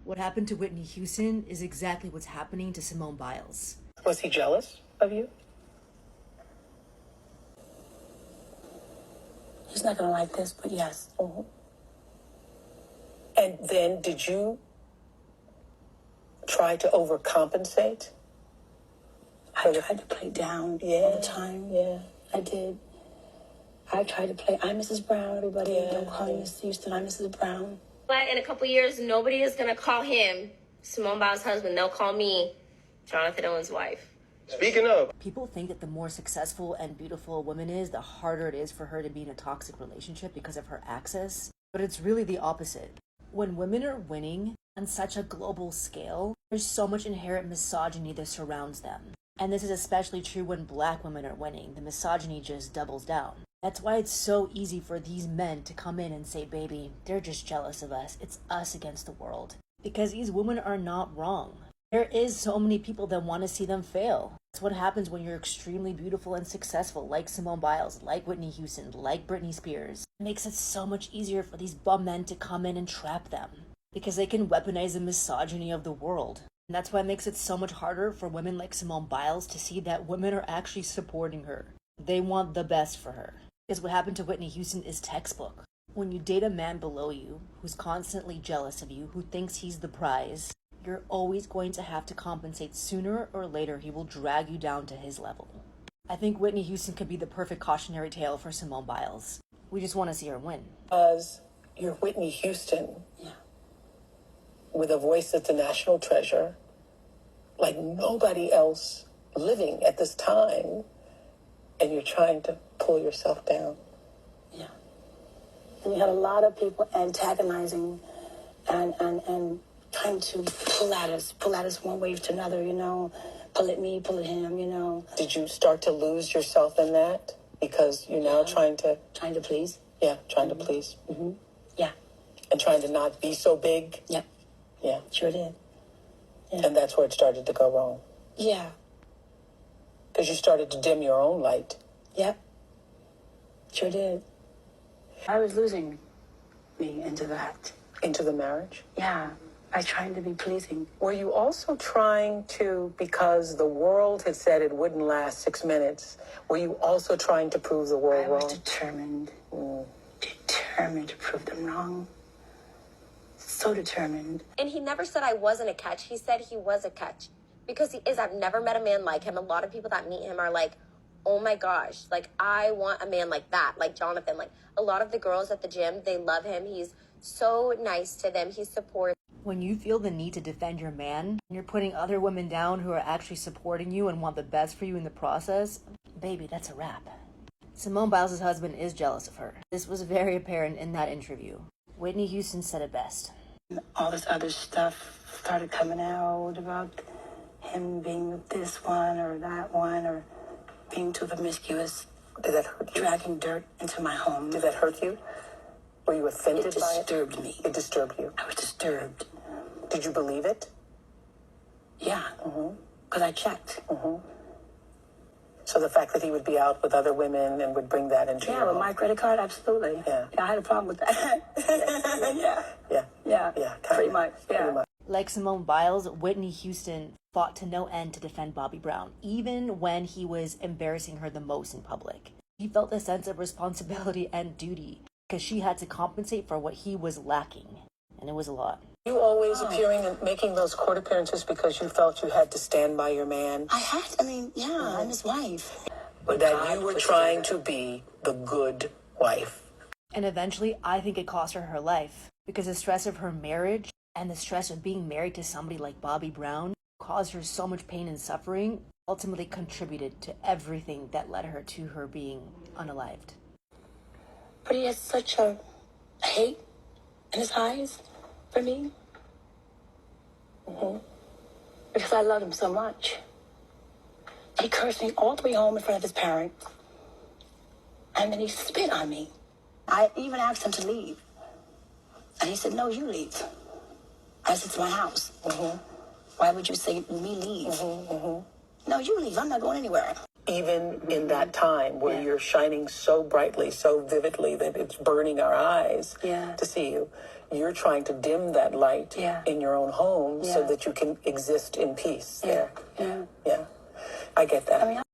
What happened to Whitney Houston is exactly what's happening to Simone Biles. Was he jealous of you? He's not going to like this, but yes. Mm-hmm. And then did you try to overcompensate? I tried to play down all the time. Yeah. I did. I tried to play, I'm Mrs. Brown, everybody. Yeah. Don't call me Mrs. Houston, I'm Mrs. Brown. But in a couple years, nobody is going to call him Simone Biles' husband. They'll call me Jonathan Owen's wife. Speaking of, People think that the more successful and beautiful a woman is, the harder it is for her to be in a toxic relationship because of her access. But it's really the opposite. When women are winning on such a global scale, there's so much inherent misogyny that surrounds them. And this is especially true when Black women are winning. The misogyny just doubles down. That's why it's so easy for these men to come in and say, baby, they're just jealous of us. It's us against the world. Because these women are not wrong. There is so many people that want to see them fail. That's what happens when you're extremely beautiful and successful, like Simone Biles, like Whitney Houston, like Britney Spears. It makes it so much easier for these bum men to come in and trap them. Because they can weaponize the misogyny of the world. And that's why it makes it so much harder for women like Simone Biles to see that women are actually supporting her. They want the best for her. Because what happened to Whitney Houston is textbook. When you date a man below you, who's constantly jealous of you, who thinks he's the prize, you're always going to have to compensate. Sooner or later, he will drag you down to his level. I think Whitney Houston could be the perfect cautionary tale for Simone Biles. We just want to see her win. Because you're Whitney Houston. Yeah. With a voice that's a national treasure, like nobody else living at this time, and you're trying to pull yourself down. Yeah. And you had a lot of people antagonizing and trying to pull at us one way to another, you know, pull at me, pull at him, you know. Did you start to lose yourself in that? Because you're now trying to please. Yeah, trying to please. Mm-hmm. Yeah. And trying to not be so big. Yep. Yeah. Sure did. Yeah. And that's where it started to go wrong. Yeah. Because you started to dim your own light. Yep. Sure did. I was losing me into that. Into the marriage? Yeah. I tried to be pleasing. Were you also trying to, because the world had said it wouldn't last 6 minutes, were you also trying to prove the world wrong? I was determined. Determined to prove them wrong. So determined. And he never said I wasn't a catch. He said he was a catch. Because he is. I've never met a man like him. A lot of people that meet him are like, oh my gosh, like I want a man like that, like Jonathan. Like a lot of the girls at the gym, they love him. He's so nice to them. He supports. When you feel the need to defend your man, and you're putting other women down who are actually supporting you and want the best for you in the process, baby, that's a wrap. Simone Biles' husband is jealous of her. This was very apparent in that interview. Whitney Houston said it best. All this other stuff started coming out about him being with this one or that one or being too promiscuous. Did that hurt you? Dragging dirt into my home. Did that hurt you? Were you offended by it? It disturbed me. It disturbed you? I was disturbed. Did you believe it? Yeah. Because I checked. So the fact that he would be out with other women and would bring that into your Yeah, with home. my credit card, absolutely. Yeah. I had a problem with that. Yeah. Pretty much. Yeah. Pretty much. Like Simone Biles, Whitney Houston fought to no end to defend Bobby Brown, even when he was embarrassing her the most in public. She felt a sense of responsibility and duty because she had to compensate for what he was lacking, and it was a lot. You always appearing and making those court appearances because you felt you had to stand by your man? I'm his wife. But that you were trying to be the good wife. And eventually, I think it cost her her life, because the stress of her marriage and the stress of being married to somebody like Bobby Brown caused her so much pain and suffering, ultimately contributed to everything that led her to her being unalived. But he has such a hate in his eyes for me. Because I love him so much. He cursed me all the way home in front of his parents. And then he spit on me. I even asked him to leave. And he said, no, you leave. I said, it's my house. Why would you say me leave? No, you leave. I'm not going anywhere. Even in that time where you're shining so brightly, so vividly that it's burning our eyes to see you, you're trying to dim that light in your own home so that you can exist in peace there. Yeah. I get that.